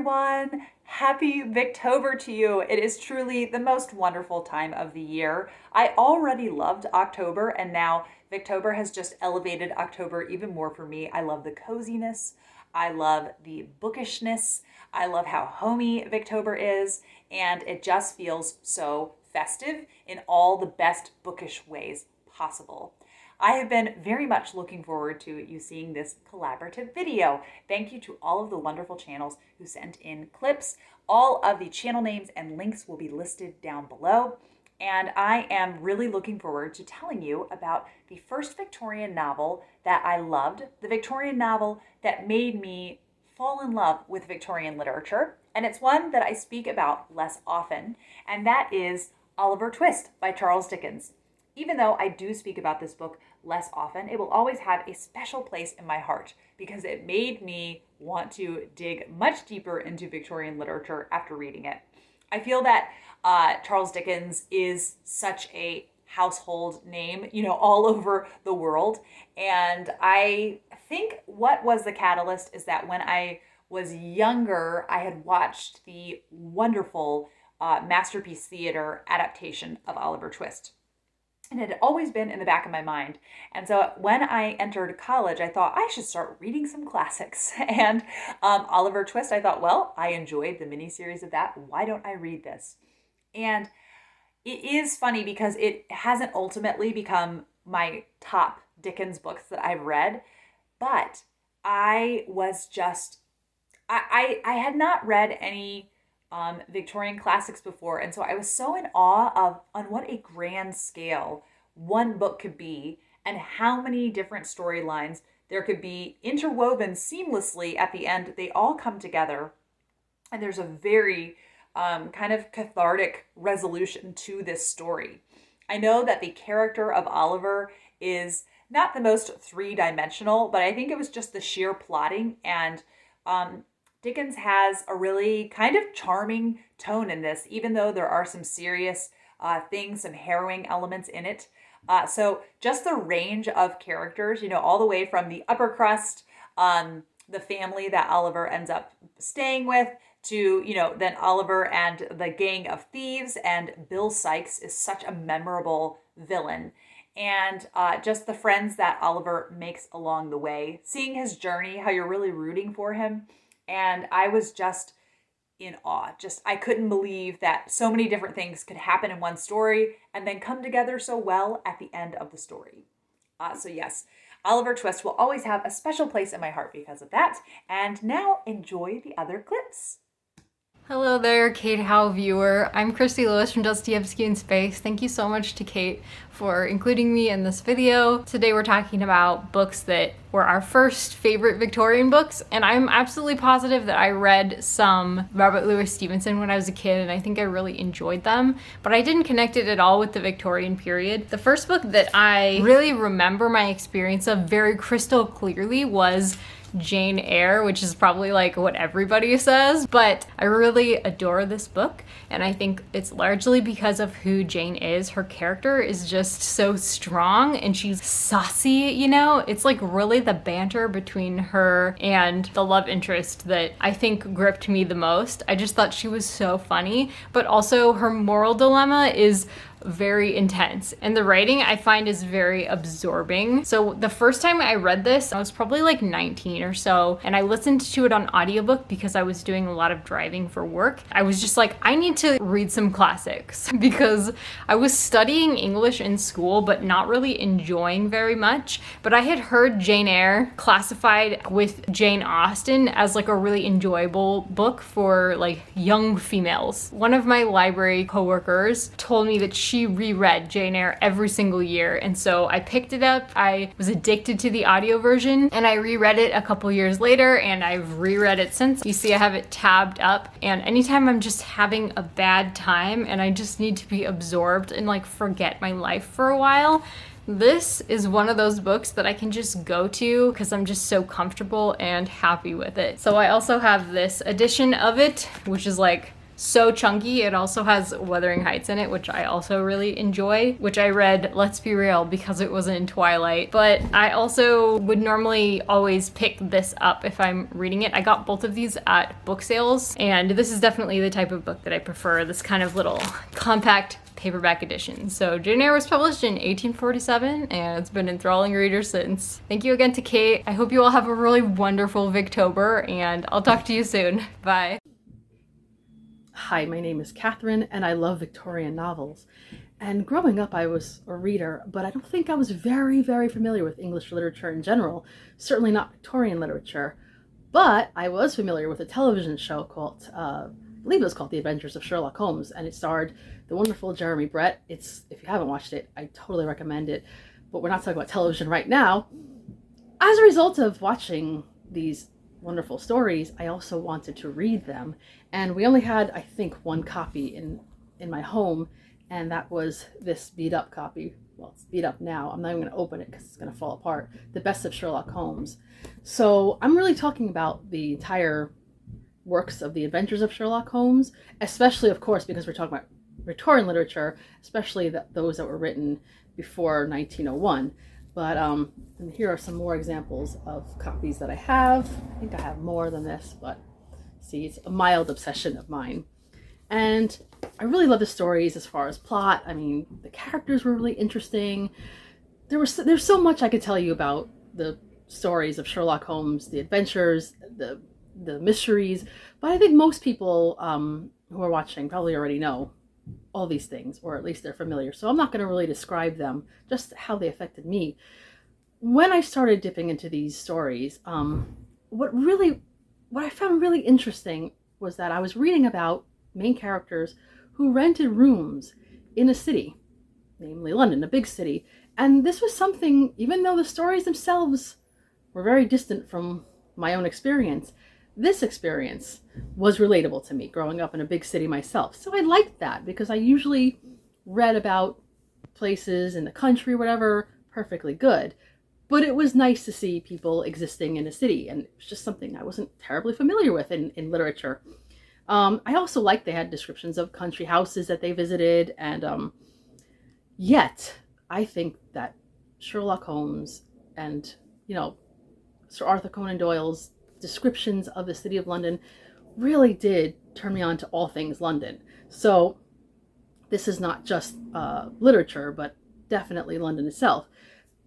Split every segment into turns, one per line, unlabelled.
everyone. Happy Victober to you. It is truly the most wonderful time of the year. I already loved October, and now Victober has just elevated October even more for me. I love the coziness. I love the bookishness. I love how homey Victober is, and it just feels so festive in all the best bookish ways possible. I have been very much looking forward to you seeing this collaborative video. Thank you to all of the wonderful channels who sent in clips. All of the channel names and links will be listed down below. And I am really looking forward to telling you about the first Victorian novel that I loved, the Victorian novel that made me fall in love with Victorian literature. And it's one that I speak about less often, and that is Oliver Twist by Charles Dickens. Even though I do speak about this book less often, it will always have a special place in my heart because it made me want to dig much deeper into Victorian literature after reading it. I feel that Charles Dickens is such a household name, all over the world. And I think what was the catalyst is that when I was younger, I had watched the wonderful Masterpiece Theater adaptation of Oliver Twist. And it had always been in the back of my mind. And so when I entered college, I thought I should start reading some classics. And Oliver Twist, I thought, well, I enjoyed the miniseries of that. Why don't I read this? And it is funny because it hasn't ultimately become my top Dickens books that I've read. But I was just, I had not read any Victorian classics before, and so I was so in awe of on what a grand scale one book could be and how many different storylines there could be interwoven seamlessly at the end. They all come together, and there's a very kind of cathartic resolution to this story. I know that the character of Oliver is not the most three-dimensional, but I think it was just the sheer plotting, and Dickens has a really kind of charming tone in this, even though there are some serious things, some harrowing elements in it. So just the range of characters, all the way from the upper crust, the family that Oliver ends up staying with, to, then Oliver and the gang of thieves, and Bill Sikes is such a memorable villain. And just the friends that Oliver makes along the way, seeing his journey, how you're really rooting for him. And I was just in awe. I couldn't believe that so many different things could happen in one story and then come together so well at the end of the story. So yes, Oliver Twist will always have a special place in my heart because of that. And now enjoy the other clips.
Hello there, Kate Howe viewer. I'm Christy Lewis from Dostoevsky in Space. Thank you so much to Kate for including me in this video. Today we're talking about books that were our first favorite Victorian books, and I'm absolutely positive that I read some Robert Louis Stevenson when I was a kid, and I think I really enjoyed them, but I didn't connect it at all with the Victorian period. The first book that I really remember my experience of very crystal clearly was Jane Eyre, which is probably like what everybody says, but I really adore this book, and I think it's largely because of who Jane is. Her character is just so strong, and she's saucy, It's like really the banter between her and the love interest that I think gripped me the most. I just thought she was so funny, but also her moral dilemma is very intense, and the writing I find is very absorbing. So the first time I read this, I was probably like 19 or so, and I listened to it on audiobook because I was doing a lot of driving for work. I was just like, I need to read some classics because I was studying English in school but not really enjoying very much. But I had heard Jane Eyre classified with Jane Austen as like a really enjoyable book for like young females. One of my library coworkers told me that she reread Jane Eyre every single year, and so I picked it up. I was addicted to the audio version, and I reread it a couple years later, and I've reread it since. You see I have it tabbed up, and anytime I'm just having a bad time and I just need to be absorbed and like forget my life for a while, this is one of those books that I can just go to because I'm just so comfortable and happy with it. So I also have this edition of it, which is like so chunky. It also has Wuthering Heights in it, which I also really enjoy, which I read, let's be real, because it wasn't in Twilight. But I also would normally always pick this up if I'm reading it. I got both of these at book sales, and this is definitely the type of book that I prefer, this kind of little compact paperback edition. So Jane Eyre was published in 1847, and it's been enthralling readers since. Thank you again to Kate. I hope you all have a really wonderful Victober, and I'll talk to you soon. Bye.
Hi, my name is Catherine, and I love Victorian novels. And growing up, I was a reader, but I don't think I was very, very familiar with English literature in general, certainly not Victorian literature. But I was familiar with a television show called, I believe it was called The Adventures of Sherlock Holmes, and it starred the wonderful Jeremy Brett. If you haven't watched it, I totally recommend it, but we're not talking about television right now. As a result of watching these wonderful stories, I also wanted to read them, and we only had, I think, one copy in my home, and that was this beat up copy. Well, it's beat up now. I'm not even going to open it because it's going to fall apart. The Best of Sherlock Holmes. So I'm really talking about the entire works of the Adventures of Sherlock Holmes, especially, of course, because we're talking about Victorian literature, especially those that were written before 1901. But and here are some more examples of copies that I have. I think I have more than this, but see, it's a mild obsession of mine. And I really love the stories as far as plot. I mean, the characters were really interesting. There's so much I could tell you about the stories of Sherlock Holmes, the adventures, the mysteries. But I think most people who are watching probably already know all these things, or at least they're familiar. So I'm not going to really describe them, just how they affected me. When I started dipping into these stories, what I found really interesting was that I was reading about main characters who rented rooms in a city, namely London, a big city. And this was something, even though the stories themselves were very distant from my own experience, this experience was relatable to me growing up in a big city myself. So I liked that, because I usually read about places in the country, whatever, perfectly good. But it was nice to see people existing in a city, and it was just something I wasn't terribly familiar with in literature. I also liked they had descriptions of country houses that they visited, and yet I think that Sherlock Holmes and, Sir Arthur Conan Doyle's descriptions of the city of London really did turn me on to all things London. So this is not just literature, but definitely London itself.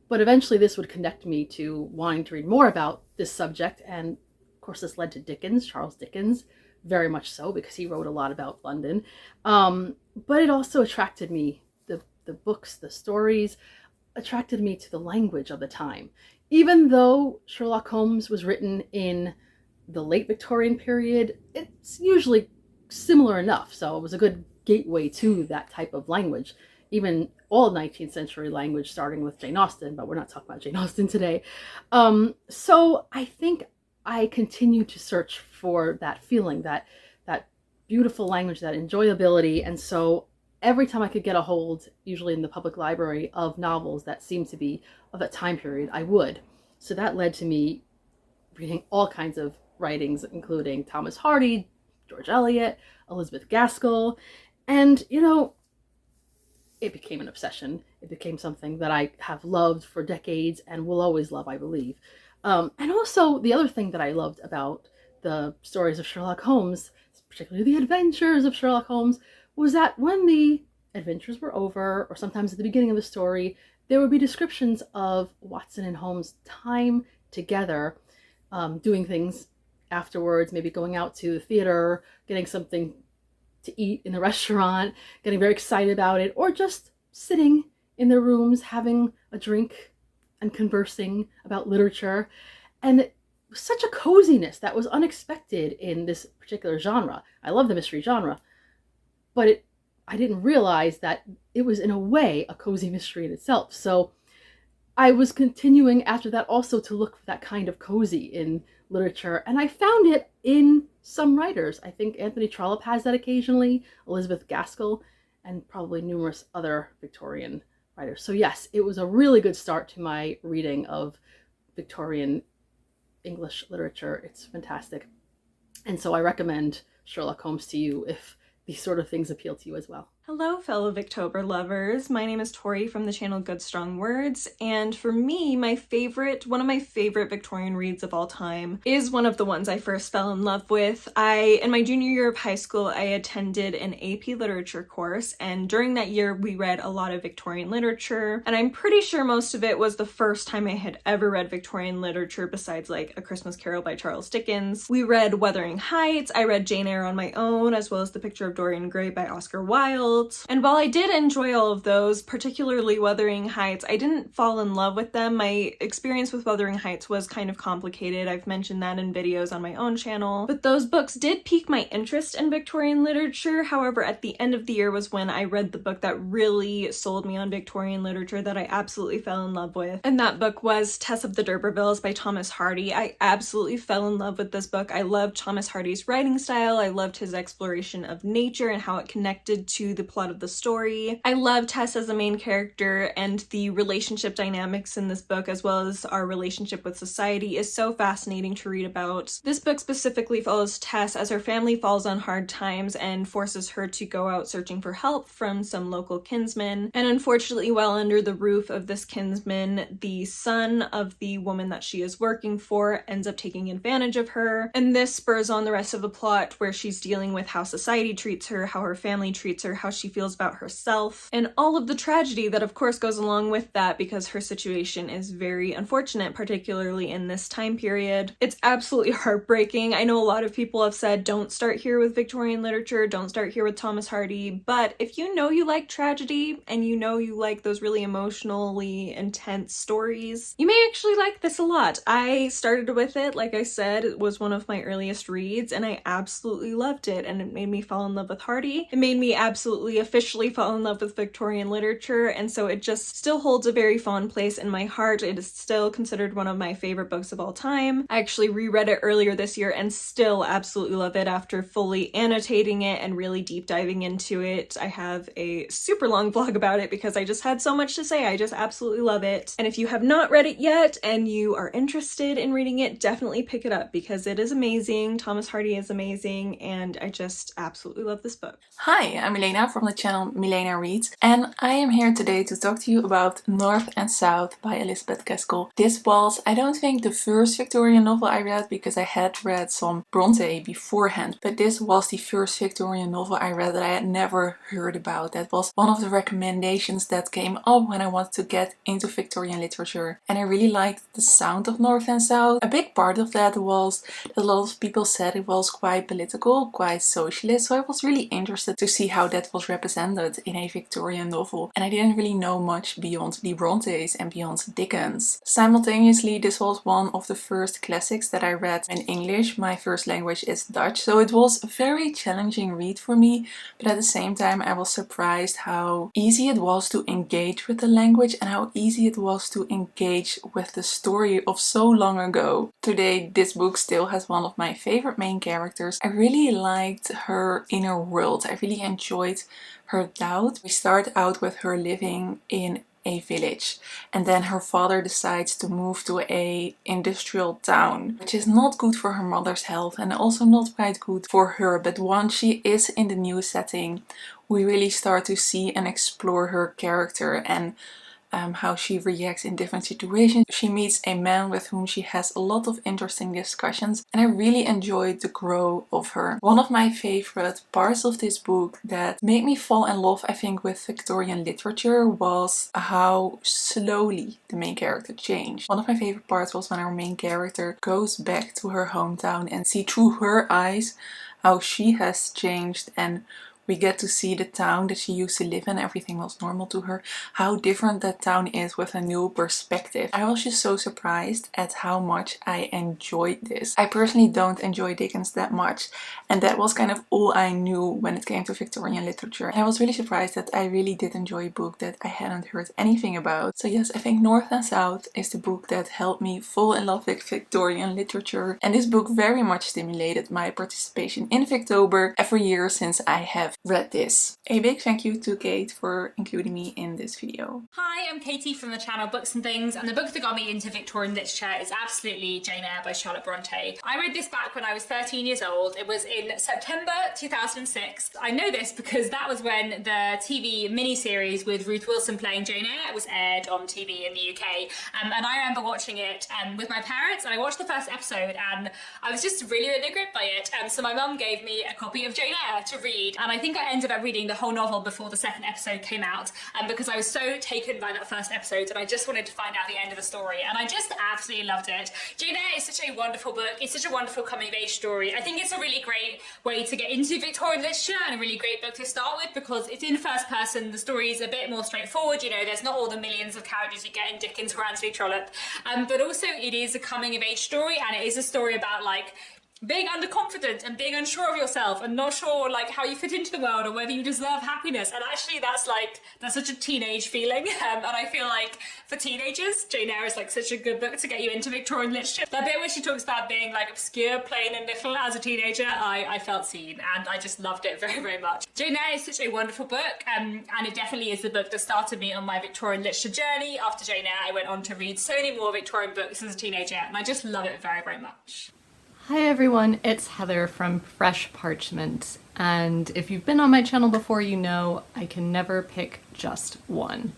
But eventually this would connect me to wanting to read more about this subject, and of course this led to Dickens, Charles Dickens, very much so, because he wrote a lot about London. But it also attracted me, the books, the stories, attracted me to the language of the time. Even though Sherlock Holmes was written in the late Victorian period, it's usually similar enough. So it was a good gateway to that type of language. Even all 19th century language, starting with Jane Austen, but we're not talking about Jane Austen today. So I think I continue to search for that feeling, that beautiful language, that enjoyability. And so every time I could get a hold, usually in the public library, of novels that seemed to be of that time period, I would. So that led to me reading all kinds of writings, including Thomas Hardy, George Eliot, Elizabeth Gaskell. And, it became an obsession. It became something that I have loved for decades and will always love, I believe. And also, the other thing that I loved about the stories of Sherlock Holmes, particularly the adventures of Sherlock Holmes, was that when the adventures were over, or sometimes at the beginning of the story, there would be descriptions of Watson and Holmes' time together, doing things afterwards, maybe going out to the theater, getting something to eat in the restaurant, getting very excited about it, or just sitting in their rooms having a drink and conversing about literature. And it was such a coziness that was unexpected in this particular genre. I love the mystery genre, but I didn't realize that it was, in a way, a cozy mystery in itself. So I was continuing after that also to look for that kind of cozy in literature, and I found it in some writers. I think Anthony Trollope has that occasionally, Elizabeth Gaskell, and probably numerous other Victorian writers. So yes, it was a really good start to my reading of Victorian English literature. It's fantastic. And so I recommend Sherlock Holmes to you if these sort of things appeal to you as well.
Hello, fellow Victober lovers. My name is Tori from the channel Good Strong Words, and for me, one of my favorite Victorian reads of all time is one of the ones I first fell in love with. In my junior year of high school, I attended an AP literature course, and during that year, we read a lot of Victorian literature, and I'm pretty sure most of it was the first time I had ever read Victorian literature besides like A Christmas Carol by Charles Dickens. We read Wuthering Heights, I read Jane Eyre on my own, as well as The Picture of Dorian Gray by Oscar Wilde. And while I did enjoy all of those, particularly Wuthering Heights, I didn't fall in love with them. My experience with Wuthering Heights was kind of complicated. I've mentioned that in videos on my own channel. But those books did pique my interest in Victorian literature. However, at the end of the year was when I read the book that really sold me on Victorian literature, that I absolutely fell in love with. And that book was Tess of the D'Urbervilles by Thomas Hardy. I absolutely fell in love with this book. I loved Thomas Hardy's writing style. I loved his exploration of nature and how it connected to the plot of the story. I love Tess as a main character, and the relationship dynamics in this book, as well as our relationship with society, is so fascinating to read about. This book specifically follows Tess as her family falls on hard times and forces her to go out searching for help from some local kinsmen. And unfortunately, while under the roof of this kinsman, the son of the woman that she is working for ends up taking advantage of her. And this spurs on the rest of the plot, where she's dealing with how society treats her, how her family treats her, how she feels about herself, and all of the tragedy that of course goes along with that, because her situation is very unfortunate, particularly in this time period. It's absolutely heartbreaking. I know a lot of people have said don't start here with Victorian literature, don't start here with Thomas Hardy, but if you know you like tragedy and you know you like those really emotionally intense stories, you may actually like this a lot. I started with it, like I said, it was one of my earliest reads and I absolutely loved it, and it made me fall in love with Hardy. It made me absolutely officially fall in love with Victorian literature, and so it just still holds a very fond place in my heart. It is still considered one of my favorite books of all time. I actually reread it earlier this year and still absolutely love it after fully annotating it and really deep diving into it. I have a super long vlog about it because I just had so much to say. I just absolutely love it. And if you have not read it yet and you are interested in reading it, definitely pick it up because it is amazing. Thomas Hardy is amazing, and I just absolutely love this book.
Hi, I'm Milena from the channel Milena Reads, and I am here today to talk to you about North and South by Elizabeth Gaskell. This was, I don't think, the first Victorian novel I read, because I had read some Bronte beforehand, but this was the first Victorian novel I read that I had never heard about. That was one of the recommendations that came up when I wanted to get into Victorian literature, and I really liked the sound of North and South. A big part of that was that a lot of people said it was quite political, quite socialist, so I was really interested to see how that was represented in a Victorian novel, and I didn't really know much beyond the Brontes and beyond Dickens. Simultaneously, this was one of the first classics that I read in English. My first language is Dutch, so it was a very challenging read for me, but at the same time I was surprised how easy it was to engage with the language and how easy it was to engage with the story of so long ago. Today, this book still has one of my favorite main characters. I really liked her inner world. I really enjoyed her doubt. We start out with her living in a village, and then her father decides to move to a industrial town, which is not good for her mother's health and also not quite good for her. But once she is in the new setting, we really start to see and explore her character and how she reacts in different situations. She meets a man with whom she has a lot of interesting discussions, and I really enjoyed the growth of her. One of my favorite parts of this book that made me fall in love, I think, with Victorian literature was how slowly the main character changed. One of my favorite parts was when our main character goes back to her hometown and see through her eyes how she has changed, and we get to see the town that she used to live in, everything was normal to her, how different that town is with a new perspective. I was just so surprised at how much I enjoyed this. I personally don't enjoy Dickens that much, and that was kind of all I knew when it came to Victorian literature. And I was really surprised that I really did enjoy a book that I hadn't heard anything about. So yes, I think North and South is the book that helped me fall in love with Victorian literature, and this book very much stimulated my participation in Victober every year since I have have read this. A big thank you to Kate for including me in this video.
Hi, I'm Katie from the channel Books and Things, and the book that got me into Victorian literature is absolutely Jane Eyre by Charlotte Bronte. I read this back when I was 13 years old. It was in September 2006. I know this because that was when the TV miniseries with Ruth Wilson playing Jane Eyre was aired on TV in the UK. And I remember watching it with my parents, and I watched the first episode and I was just really, really gripped by it. So my mum gave me a copy of Jane Eyre to read, and I think I ended up reading the whole novel before the second episode came out, because I was so taken by that first episode and I just wanted to find out the end of the story, and I just absolutely loved it. Jane Eyre is such a wonderful book. It's such a wonderful coming of age story. I think it's a really great way to get into Victorian literature and a really great book to start with because it's in first person. The story is a bit more straightforward, you know, there's not all the millions of characters you get in Dickens or Anthony Trollope, but also it is a coming of age story, and it is a story about like being underconfident and being unsure of yourself and not sure like how you fit into the world or whether you deserve happiness. And actually that's such a teenage feeling, and I feel like for teenagers Jane Eyre is like such a good book to get you into Victorian literature. That bit where she talks about being like obscure, plain and little as a teenager, I felt seen and I just loved it very, very much. Jane Eyre is such a wonderful book, and it definitely is the book that started me on my Victorian literature journey. After Jane Eyre I went on to read so many more Victorian books as a teenager, and I just love it very, very much.
Hi everyone, it's Heather from Fresh Parchment, and if you've been on my channel before, you know I can never pick just one.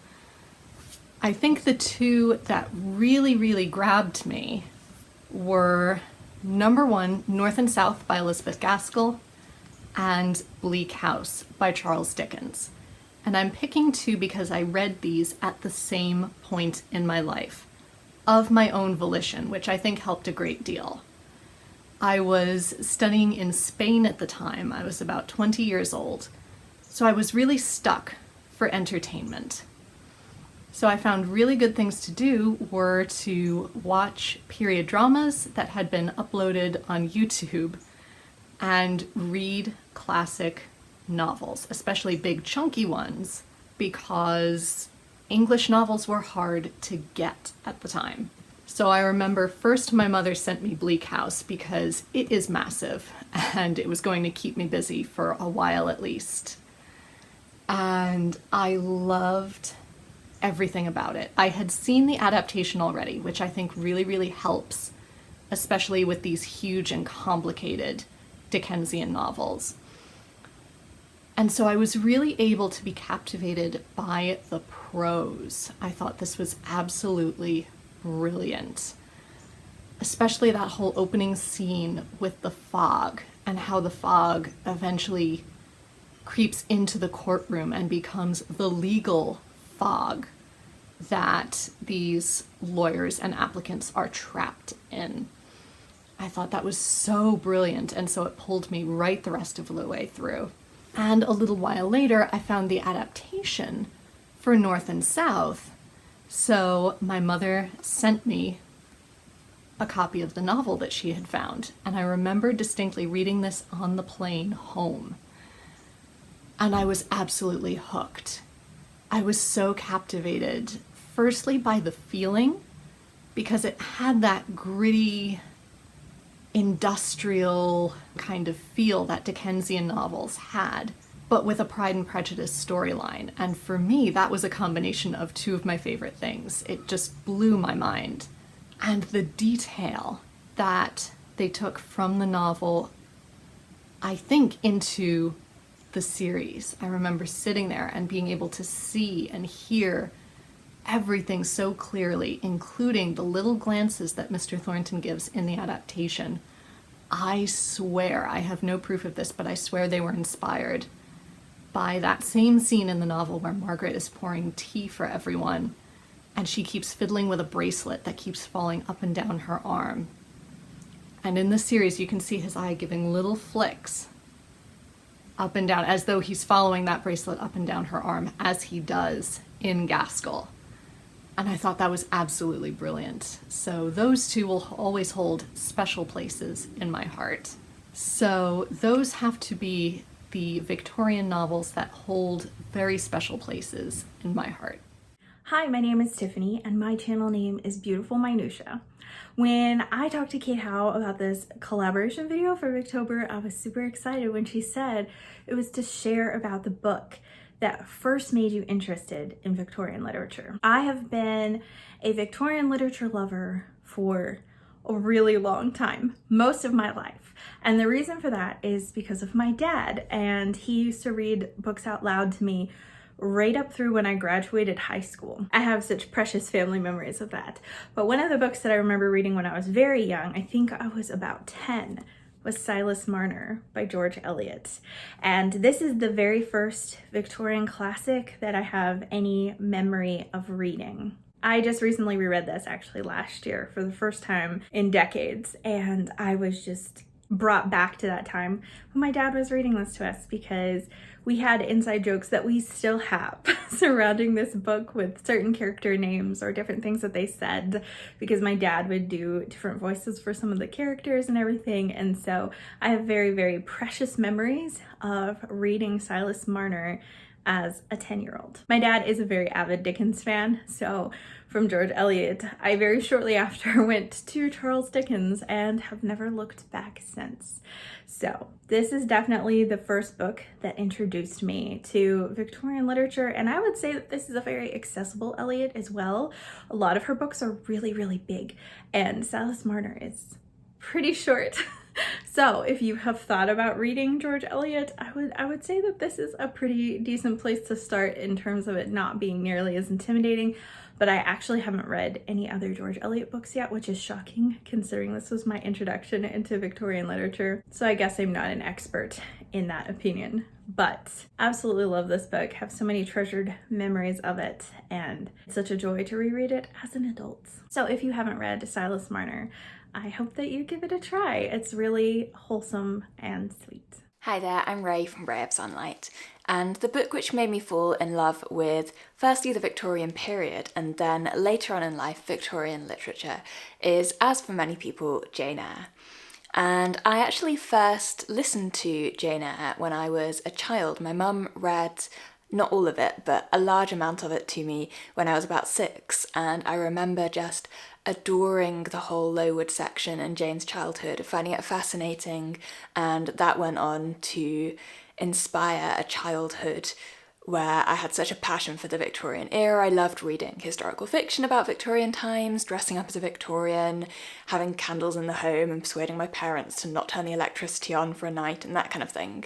I think the two that really, really grabbed me were number one, North and South by Elizabeth Gaskell, and Bleak House by Charles Dickens. And I'm picking two because I read these at the same point in my life, of my own volition, which I think helped a great deal. I was studying in Spain at the time. I was about 20 years old, so I was really stuck for entertainment. So I found really good things to do were to watch period dramas that had been uploaded on YouTube and read classic novels, especially big chunky ones, because English novels were hard to get at the time. So I remember first my mother sent me Bleak House because it is massive and it was going to keep me busy for a while at least. And I loved everything about it. I had seen the adaptation already, which I think really, really helps, especially with these huge and complicated Dickensian novels. And so I was really able to be captivated by the prose. I thought this was absolutely brilliant, especially that whole opening scene with the fog and how the fog eventually creeps into the courtroom and becomes the legal fog that these lawyers and applicants are trapped in. I thought that was so brilliant, and so it pulled me right the rest of the way through. And a little while later I found the adaptation for North and South. So my mother sent me a copy of the novel that she had found, and I remember distinctly reading this on the plane home. And I was absolutely hooked. I was so captivated, firstly by the feeling, because it had that gritty, industrial kind of feel that Dickensian novels had, but with a Pride and Prejudice storyline. And for me, that was a combination of two of my favorite things. It just blew my mind. And the detail that they took from the novel, I think, into the series. I remember sitting there and being able to see and hear everything so clearly, including the little glances that Mr. Thornton gives in the adaptation. I swear, I have no proof of this, but I swear they were inspired by that same scene in the novel where Margaret is pouring tea for everyone and she keeps fiddling with a bracelet that keeps falling up and down her arm. And in the series you can see his eye giving little flicks up and down as though he's following that bracelet up and down her arm, as he does in Gaskell. And I thought that was absolutely brilliant. So those two will always hold special places in my heart. So those have to be the Victorian novels that hold very special places in my heart.
Hi, my name is Tiffany and my channel name is Beautiful Minutia. When I talked to Kate Howe about this collaboration video for Victober, I was super excited when she said it was to share about the book that first made you interested in Victorian literature. I have been a Victorian literature lover for a really long time, most of my life. And the reason for that is because of my dad, and he used to read books out loud to me right up through when I graduated high school. I have such precious family memories of that. But one of the books that I remember reading when I was very young, I think I was about 10, was Silas Marner by George Eliot. And this is the very first Victorian classic that I have any memory of reading. I just recently reread this actually last year for the first time in decades, and I was just brought back to that time when my dad was reading this to us, because we had inside jokes that we still have surrounding this book with certain character names or different things that they said, because my dad would do different voices for some of the characters and everything. And so I have very, very precious memories of reading Silas Marner as a 10-year-old. My dad is a very avid Dickens fan, so from George Eliot, I very shortly after went to Charles Dickens and have never looked back since. So this is definitely the first book that introduced me to Victorian literature, and I would say that this is a very accessible Eliot as well. A lot of her books are really, really big, and Silas Marner is pretty short. So if you have thought about reading George Eliot, I would say that this is a pretty decent place to start in terms of it not being nearly as intimidating. But I actually haven't read any other George Eliot books yet, which is shocking considering this was my introduction into Victorian literature. So I guess I'm not an expert in that opinion, but absolutely love this book. Have so many treasured memories of it, and it's such a joy to reread it as an adult. So if you haven't read Silas Marner, I hope that you give it a try. It's really wholesome and sweet.
Hi there, I'm Ray from Ray of Sunlight, and the book which made me fall in love with firstly the Victorian period and then later on in life Victorian literature is, as for many people, Jane Eyre. And I actually first listened to Jane Eyre when I was a child. My mum read not all of it, but a large amount of it to me when I was about 6, and I remember just adoring the whole Lowood section in Jane's childhood, finding it fascinating, and that went on to inspire a childhood where I had such a passion for the Victorian era. I loved reading historical fiction about Victorian times, dressing up as a Victorian, having candles in the home and persuading my parents to not turn the electricity on for a night and that kind of thing.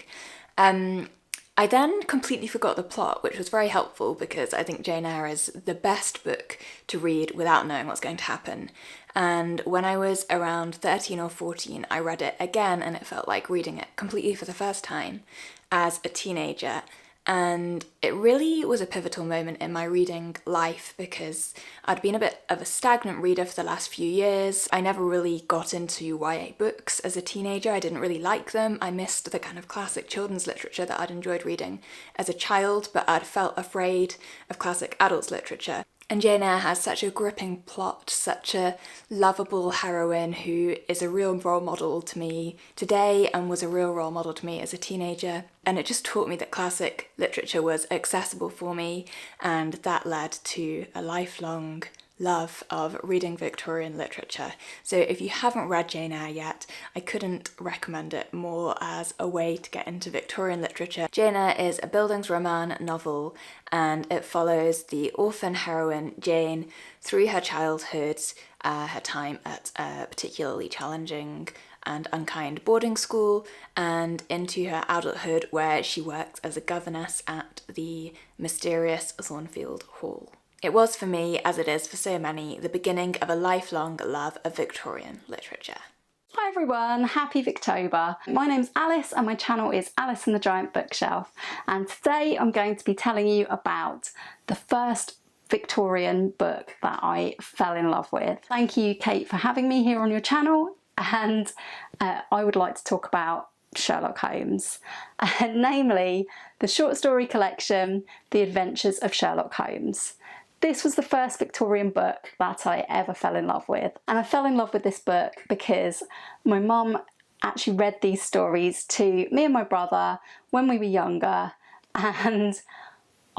I then completely forgot the plot, which was very helpful because I think Jane Eyre is the best book to read without knowing what's going to happen. And when I was around 13 or 14, I read it again and it felt like reading it completely for the first time as a teenager. And it really was a pivotal moment in my reading life because I'd been a bit of a stagnant reader for the last few years. I never really got into YA books as a teenager. I didn't really like them. I missed the kind of classic children's literature that I'd enjoyed reading as a child, but I'd felt afraid of classic adults literature. And Jane Eyre has such a gripping plot, such a lovable heroine who is a real role model to me today and was a real role model to me as a teenager. And it just taught me that classic literature was accessible for me, and that led to a lifelong love of reading Victorian literature. So if you haven't read Jane Eyre yet, I couldn't recommend it more as a way to get into Victorian literature. Jane Eyre is a Bildungsroman novel, and it follows the orphan heroine Jane through her childhood, her time at a particularly challenging and unkind boarding school, and into her adulthood where she works as a governess at the mysterious Thornfield Hall. It was for me, as it is for so many, the beginning of a lifelong love of Victorian literature.
Hi everyone, happy Victober. My name's Alice and my channel is Alice and the Giant Bookshelf, and today I'm going to be telling you about the first Victorian book that I fell in love with. Thank you, Kate, for having me here on your channel, and I would like to talk about Sherlock Holmes, namely the short story collection The Adventures of Sherlock Holmes. This was the first Victorian book that I ever fell in love with, and I fell in love with this book because my mum actually read these stories to me and my brother when we were younger, and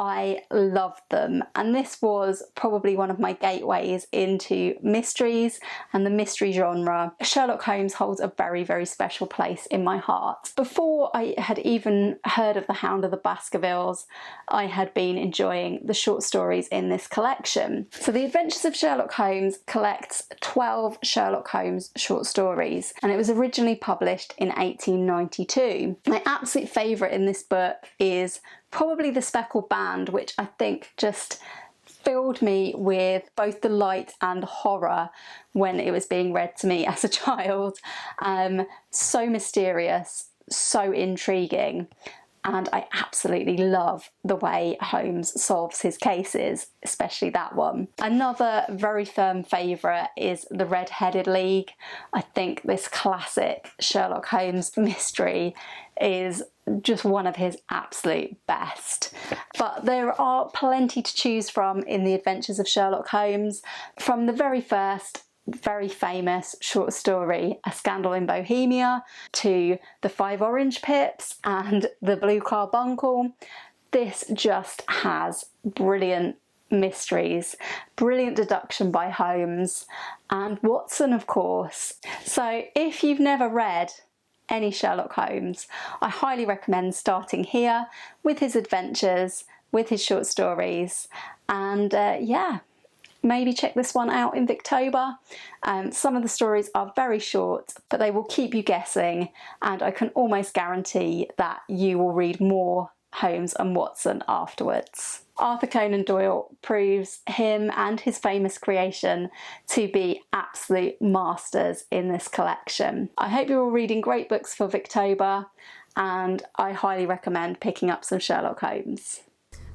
I loved them, and this was probably one of my gateways into mysteries and the mystery genre. Sherlock Holmes holds a very, very special place in my heart. Before I had even heard of The Hound of the Baskervilles, I had been enjoying the short stories in this collection. So The Adventures of Sherlock Holmes collects 12 Sherlock Holmes short stories, and it was originally published in 1892. My absolute favourite in this book is probably The Speckled Band, which I think just filled me with both delight and horror when it was being read to me as a child. So mysterious, so intriguing, and I absolutely love the way Holmes solves his cases, especially that one. Another very firm favourite is The Red-Headed League. I think this classic Sherlock Holmes mystery is just one of his absolute best. But there are plenty to choose from in The Adventures of Sherlock Holmes, from the very first very famous short story, A Scandal in Bohemia, to The Five Orange Pips and The Blue Carbuncle. This just has brilliant mysteries, brilliant deduction by Holmes, and Watson, of course. So if you've never read any Sherlock Holmes, I highly recommend starting here with his adventures, with his short stories, and yeah, maybe check this one out in Victober. Some of the stories are very short, but they will keep you guessing, and I can almost guarantee that you will read more Holmes and Watson afterwards. Arthur Conan Doyle proves him and his famous creation to be absolute masters in this collection. I hope you're all reading great books for Victober, and I highly recommend picking up some Sherlock Holmes.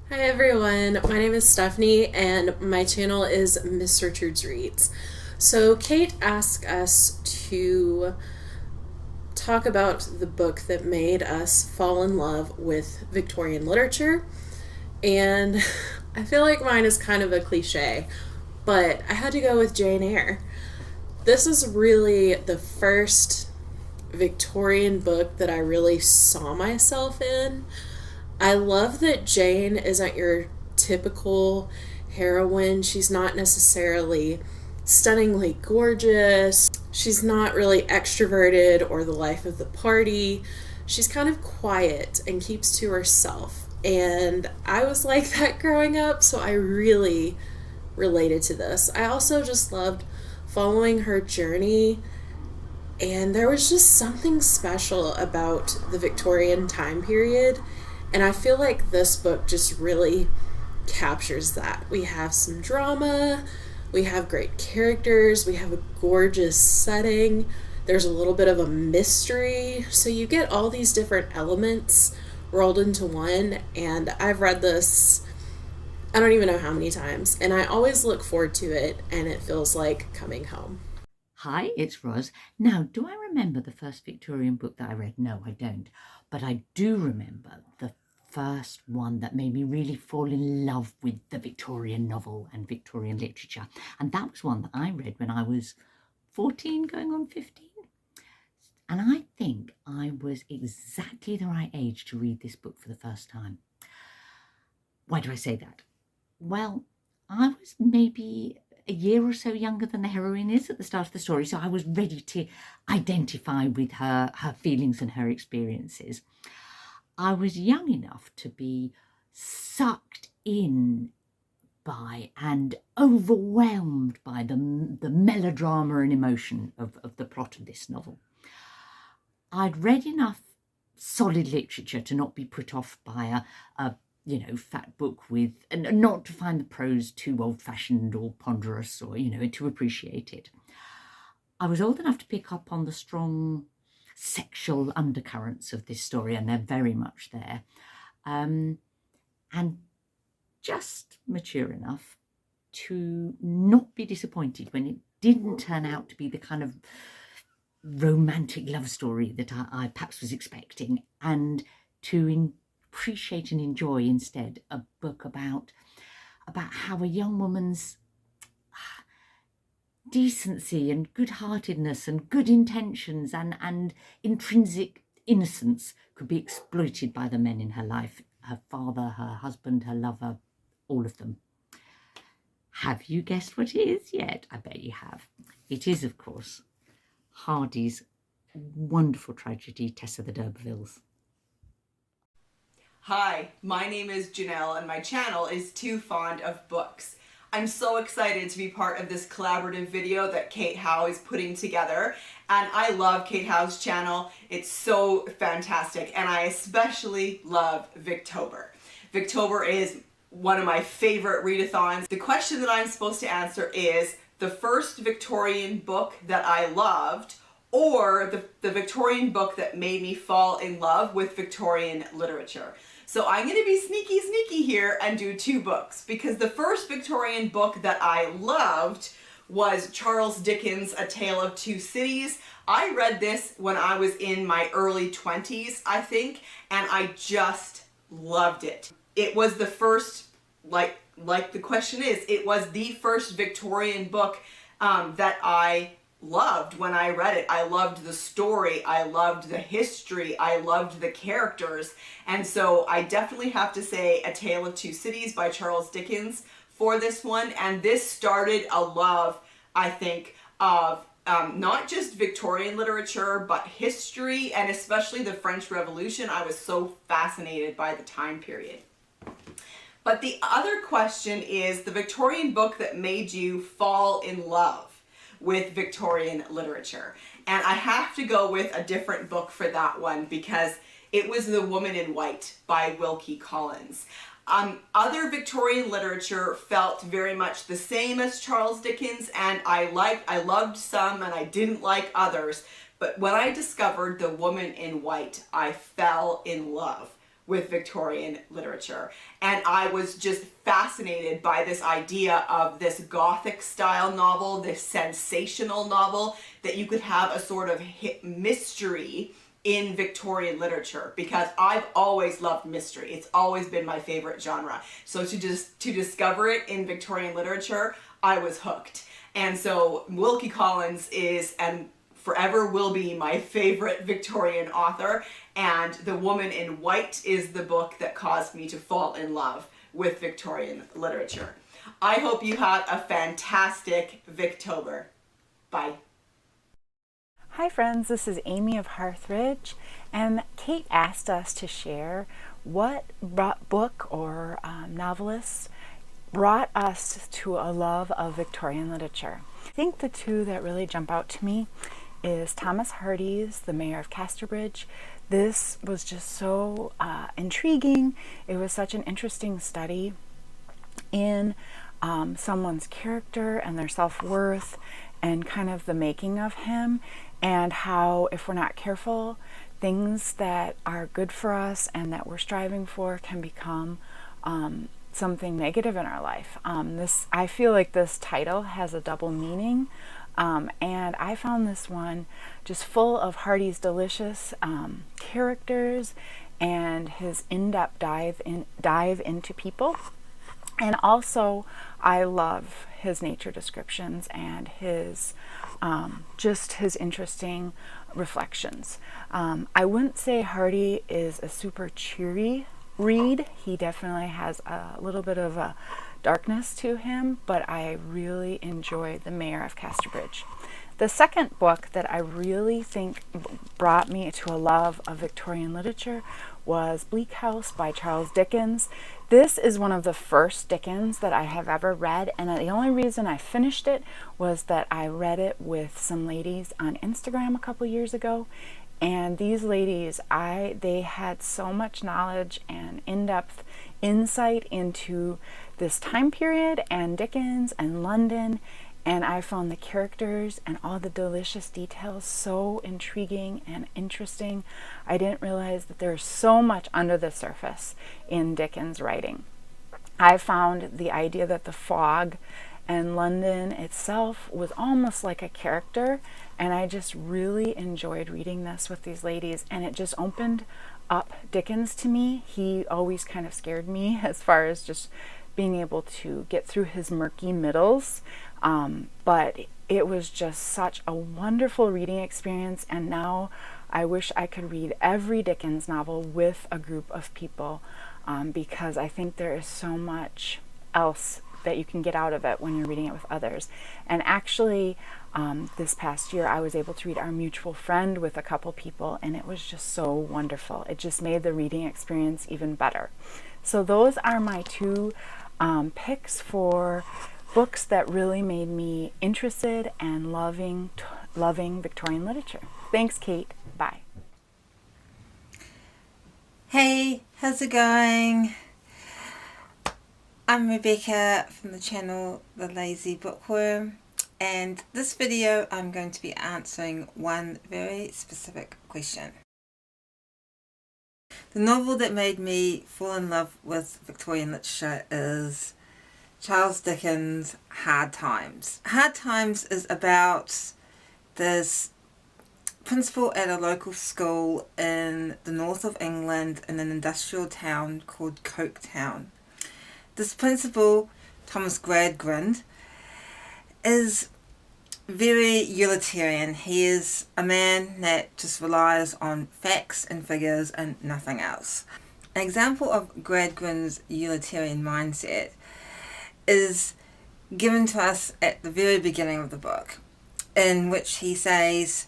Hi everyone, my name is Stephanie and my channel is Miss Richards Reads. So Kate asked us to talk about the book that made us fall in love with Victorian literature, and I feel like mine is kind of a cliche, but I had to go with Jane Eyre. This is really the first Victorian book that I really saw myself in. I love that Jane isn't your typical heroine. She's not necessarily stunningly gorgeous. She's not really extroverted or the life of the party. She's kind of quiet and keeps to herself. And I was like that growing up, so I really related to this. I also just loved following her journey, and there was just something special about the Victorian time period. And I feel like this book just really captures that. We have some drama, we have great characters, we have a gorgeous setting, there's a little bit of a mystery. So you get all these different elements rolled into one, and I've read this, I don't even know how many times, and I always look forward to it, and it feels like coming home.
Hi, it's Roz. Now, do I remember the first Victorian book that I read? No, I don't. But I do remember the first one that made me really fall in love with the Victorian novel and Victorian literature. And that was one that I read when I was 14 going on 15. And I think I was exactly the right age to read this book for the first time. Why do I say that? Well, I was maybe a year or so younger than the heroine is at the start of the story, so I was ready to identify with her feelings and her experiences. I was young enough to be sucked in by and overwhelmed by the melodrama and emotion of the plot of this novel. I'd read enough solid literature to not be put off by a fat book with, and not to find the prose too old-fashioned or ponderous, or, to appreciate it. I was old enough to pick up on the strong sexual undercurrents of this story, and they're very much there, and just mature enough to not be disappointed when it didn't turn out to be the kind of romantic love story that I perhaps was expecting, and to appreciate and enjoy instead a book about how a young woman's decency and good-heartedness and good intentions and intrinsic innocence could be exploited by the men in her life. her father, her husband, her lover, all of them. Have you guessed what it is yet? I bet you have. It is, of course, Hardy's wonderful tragedy, Tess of the D'Urbervilles.
Hi, my name is Janelle and my channel is Too Fond of Books. I'm so excited to be part of this collaborative video that Kate Howe is putting together, and I love Kate Howe's channel. It's so fantastic, and I especially love Victober. Victober is one of my favorite readathons. The question that I'm supposed to answer is the first Victorian book that I loved, or the Victorian book that made me fall in love with Victorian literature. So I'm going to be sneaky here and do two books, because the first Victorian book that I loved was Charles Dickens' A Tale of Two Cities. I read this when I was in my early 20s, I think, and I just loved it. It was the first, like the question is, it was the first Victorian book that I loved when I read it. I loved the story, I loved the history, I loved the characters, and so I definitely have to say A Tale of Two Cities by Charles Dickens for this one. And this started a love, I think, of not just Victorian literature, but history, and especially the French Revolution. I was so fascinated by the time period. But the other question is the Victorian book that made you fall in love with Victorian literature. And I have to go with a different book for that one, because it was The Woman in White by Wilkie Collins. Other Victorian literature felt very much the same as Charles Dickens, and I loved some and I didn't like others. But when I discovered The Woman in White, I fell in love with Victorian literature. And I was just fascinated by this idea of this Gothic style novel, this sensational novel, that you could have a sort of mystery in Victorian literature, because I've always loved mystery. It's always been my favorite genre. So to discover it in Victorian literature, I was hooked. And so Wilkie Collins is, and forever will be, my favorite Victorian author, and The Woman in White is the book that caused me to fall in love with Victorian literature. I hope you had a fantastic Victober. Bye.
Hi friends, this is Amy of Hearthridge, and Kate asked us to share what book or novelist brought us to a love of Victorian literature. I think the two that really jump out to me is Thomas Hardy's The Mayor of Casterbridge. This was just so intriguing. It was such an interesting study in someone's character and their self-worth and kind of the making of him, and how, if we're not careful, things that are good for us and that we're striving for can become something negative in our life. I feel like this title has a double meaning. And I found this one just full of Hardy's delicious characters and his in-depth dive into people. And also, I love his nature descriptions and his just his interesting reflections. I wouldn't say Hardy is a super cheery read. He definitely has a little bit of a darkness to him, but I really enjoyed The Mayor of Casterbridge. The second book that I really think brought me to a love of Victorian literature was Bleak House by Charles Dickens. This is one of the first Dickens that I have ever read, and the only reason I finished it was that I read it with some ladies on Instagram a couple years ago, and these ladies, they had so much knowledge and in-depth insight into this time period and Dickens and London, and I found the characters and all the delicious details so intriguing and interesting. I didn't realize that there's so much under the surface in Dickens' writing. I found the idea that the fog and London itself was almost like a character, and I just really enjoyed reading this with these ladies, and it just opened up Dickens to me. He always kind of scared me as far as just being able to get through his murky middles, but it was just such a wonderful reading experience, and now I wish I could read every Dickens novel with a group of people. because I think there is so much else that you can get out of it when you're reading it with others. And actually, this past year I was able to read Our Mutual Friend with a couple people, and it was just so wonderful. It just made the reading experience even better. So those are my two picks for books that really made me interested and loving Victorian literature. Thanks, Kate. Bye.
Hey, how's it going? I'm Rebecca from the channel The Lazy Bookworm, and this video I'm going to be answering one very specific question. The novel that made me fall in love with Victorian literature is Charles Dickens' Hard Times. Hard Times is about this principal at a local school in the north of England in an industrial town called Coketown. This principal, Thomas Gradgrind, is very utilitarian. He is a man that just relies on facts and figures and nothing else. An example of Gradgrind's utilitarian mindset is given to us at the very beginning of the book, in which he says,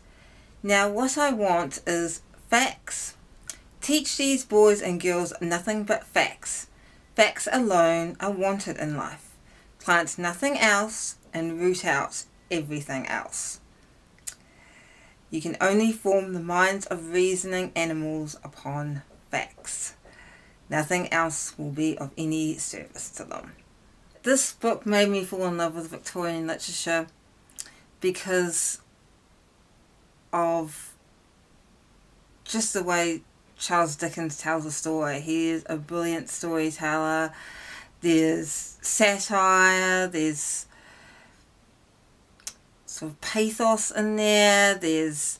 "Now what I want is facts. Teach these boys and girls nothing but facts. Facts alone are wanted in life. Plant nothing else and root out everything else. You can only form the minds of reasoning animals upon facts. Nothing else will be of any service to them." This book made me fall in love with Victorian literature because of just the way Charles Dickens tells a story. He is a brilliant storyteller. There's satire, there's sort of pathos in there, there's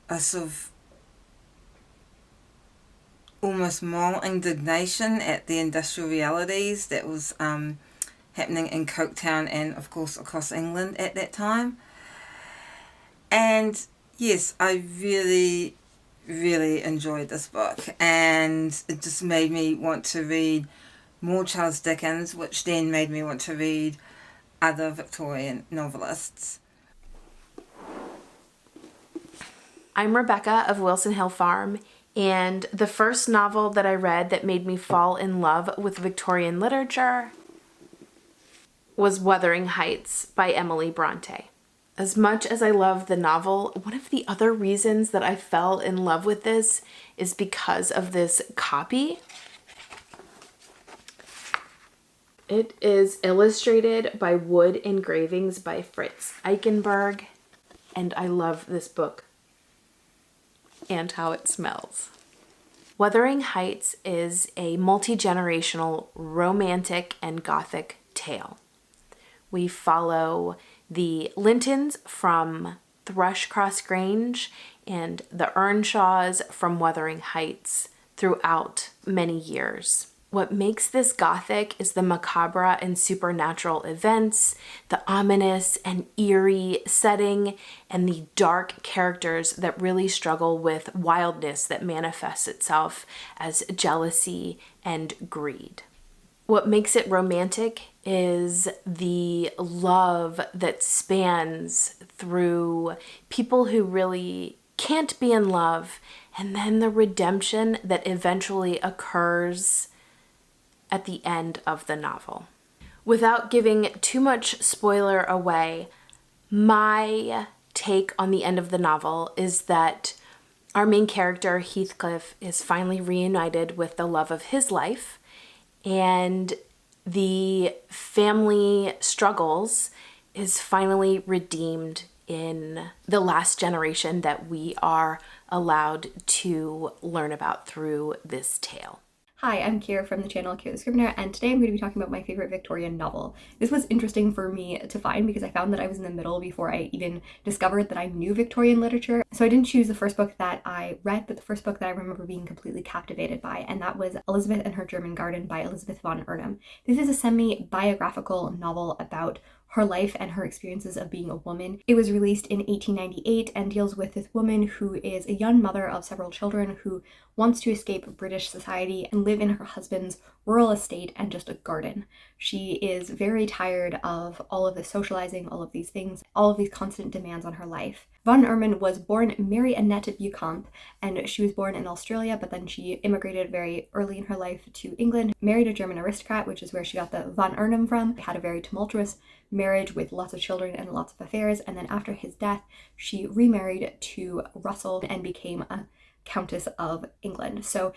a sort of almost moral indignation at the industrial realities that was happening in Coketown and of course across England at that time. And yes, I really enjoyed this book, and it just made me want to read more Charles Dickens, which then made me want to read other Victorian novelists.
I'm Rebecca of Wilson Hill Farm, and the first novel that I read that made me fall in love with Victorian literature was Wuthering Heights by Emily Bronte. As much as I love the novel, one of the other reasons that I fell in love with this is because of this copy. It is illustrated by wood engravings by Fritz Eichenberg, and I love this book and how it smells. Wuthering Heights is a multi-generational romantic and Gothic tale. We follow the Lintons from Thrushcross Grange and the Earnshaws from Wuthering Heights throughout many years. What makes this Gothic is the macabre and supernatural events, the ominous and eerie setting, and the dark characters that really struggle with wildness that manifests itself as jealousy and greed. What makes it romantic is the love that spans through people who really can't be in love, and then the redemption that eventually occurs at the end of the novel. Without giving too much spoiler away, my take on the end of the novel is that our main character, Heathcliff, is finally reunited with the love of his life, and the family struggles is finally redeemed in the last generation that we are allowed to learn about through this tale.
Hi, I'm Kira from the channel Kira the Scrivener, and today I'm going to be talking about my favorite Victorian novel. This was interesting for me to find because I found that I was in the middle before I even discovered that I knew Victorian literature. So I didn't choose the first book that I read, but the first book that I remember being completely captivated by, and that was Elizabeth and Her German Garden by Elizabeth von Arnim. This is a semi-biographical novel about her life and her experiences of being a woman. It was released in 1898 and deals with this woman who is a young mother of several children who wants to escape British society and live in her husband's rural estate and just a garden. She is very tired of all of the socializing, all of these things, all of these constant demands on her life. Von Erman was born Mary Annette Bucamp, and she was born in Australia, but then she immigrated very early in her life to England, married a German aristocrat, which is where she got the von Arnim from. They had a very tumultuous marriage with lots of children and lots of affairs, and then after his death, she remarried to Russell and became a Countess of England. So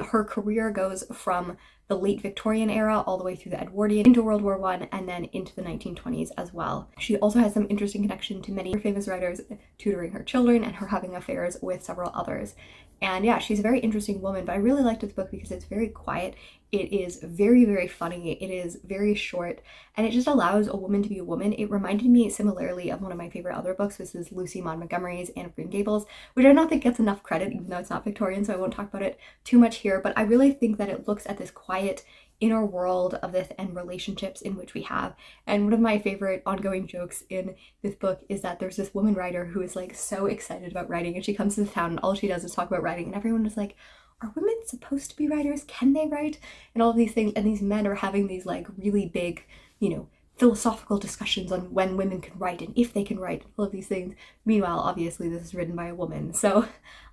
her career goes from the late Victorian era all the way through the Edwardian into World War I and then into the 1920s as well. She also has some interesting connection to many famous writers, tutoring her children and her having affairs with several others. And yeah, she's a very interesting woman, but I really liked this book because it's very quiet. It is very, very funny. It is very short, and it just allows a woman to be a woman. It reminded me similarly of one of my favorite other books. This is Lucy Maud Montgomery's Anne of Green Gables, which I don't think gets enough credit, even though it's not Victorian, so I won't talk about it too much here. But I really think that it looks at this quiet inner world of this and relationships in which we have. And one of my favorite ongoing jokes in this book is that there's this woman writer who is like so excited about writing, and she comes to the town and all she does is talk about writing, and everyone is like, are women supposed to be writers? Can they write? And all of these things, and these men are having these like really big, philosophical discussions on when women can write and if they can write, all of these things. Meanwhile, obviously this is written by a woman. So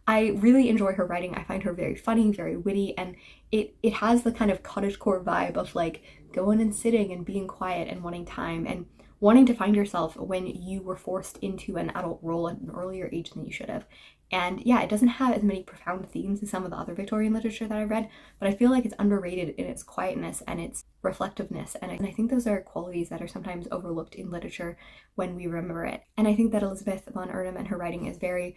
I really enjoy her writing. I find her very funny, very witty, and it has the kind of cottagecore vibe of like going and sitting and being quiet and wanting time and wanting to find yourself when you were forced into an adult role at an earlier age than you should have. And yeah, it doesn't have as many profound themes as some of the other Victorian literature that I've read, but I feel like it's underrated in its quietness and its reflectiveness. And I think those are qualities that are sometimes overlooked in literature when we remember it. And I think that Elizabeth von Arnim and her writing is very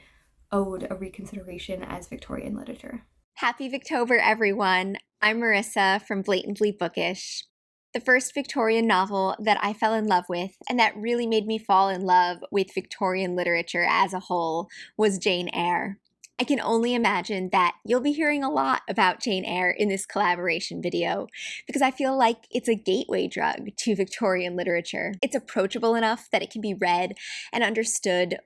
owed a reconsideration as Victorian literature.
Happy Victober, everyone. I'm Marissa from Blatantly Bookish. The first Victorian novel that I fell in love with, and that really made me fall in love with Victorian literature as a whole, was Jane Eyre. I can only imagine that you'll be hearing a lot about Jane Eyre in this collaboration video, because I feel like it's a gateway drug to Victorian literature. It's approachable enough that it can be read and understood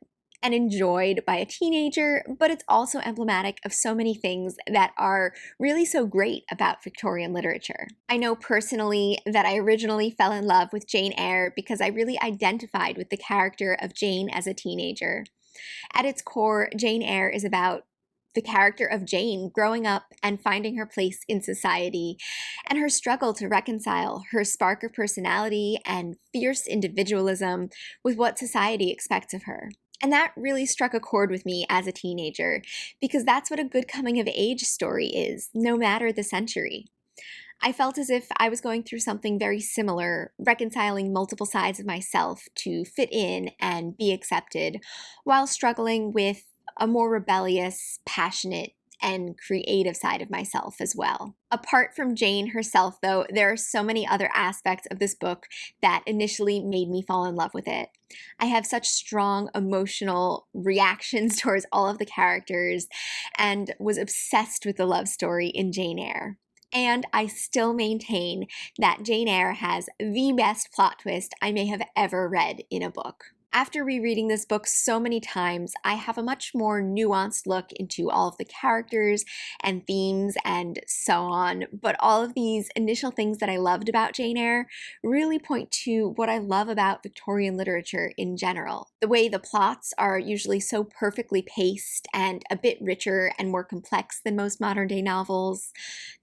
and enjoyed by a teenager, but it's also emblematic of so many things that are really so great about Victorian literature. I know personally that I originally fell in love with Jane Eyre because I really identified with the character of Jane as a teenager. At its core, Jane Eyre is about the character of Jane growing up and finding her place in society, and her struggle to reconcile her spark of personality and fierce individualism with what society expects of her. And that really struck a chord with me as a teenager, because that's what a good coming-of-age story is, no matter the century. I felt as if I was going through something very similar, reconciling multiple sides of myself to fit in and be accepted, while struggling with a more rebellious, passionate, and creative side of myself as well. Apart from Jane herself, though, there are so many other aspects of this book that initially made me fall in love with it. I have such strong emotional reactions towards all of the characters and was obsessed with the love story in Jane Eyre. And I still maintain that Jane Eyre has the best plot twist I may have ever read in a book. After rereading this book so many times, I have a much more nuanced look into all of the characters and themes and so on, but all of these initial things that I loved about Jane Eyre really point to what I love about Victorian literature in general. The way the plots are usually so perfectly paced and a bit richer and more complex than most modern-day novels.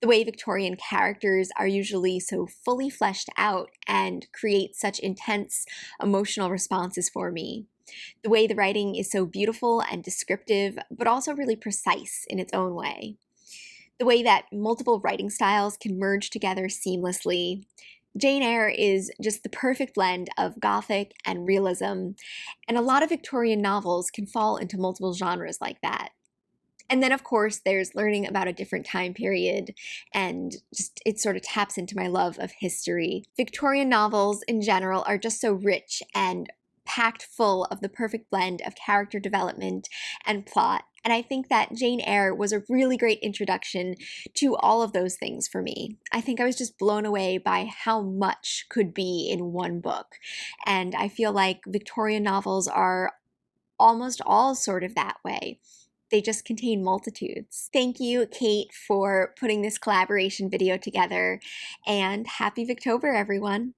The way Victorian characters are usually so fully fleshed out and create such intense emotional responses for me. The way the writing is so beautiful and descriptive, but also really precise in its own way. The way that multiple writing styles can merge together seamlessly. Jane Eyre is just the perfect blend of Gothic and realism, and a lot of Victorian novels can fall into multiple genres like that. And then, of course, there's learning about a different time period, and just it sort of taps into my love of history. Victorian novels in general are just so rich and packed full of the perfect blend of character development and plot, And I think that Jane Eyre was a really great introduction to all of those things for me. I think I was just blown away by how much could be in one book. And I feel like Victorian novels are almost all sort of that way. They just contain multitudes. Thank you, Kate, for putting this collaboration video together, and happy Victober, everyone.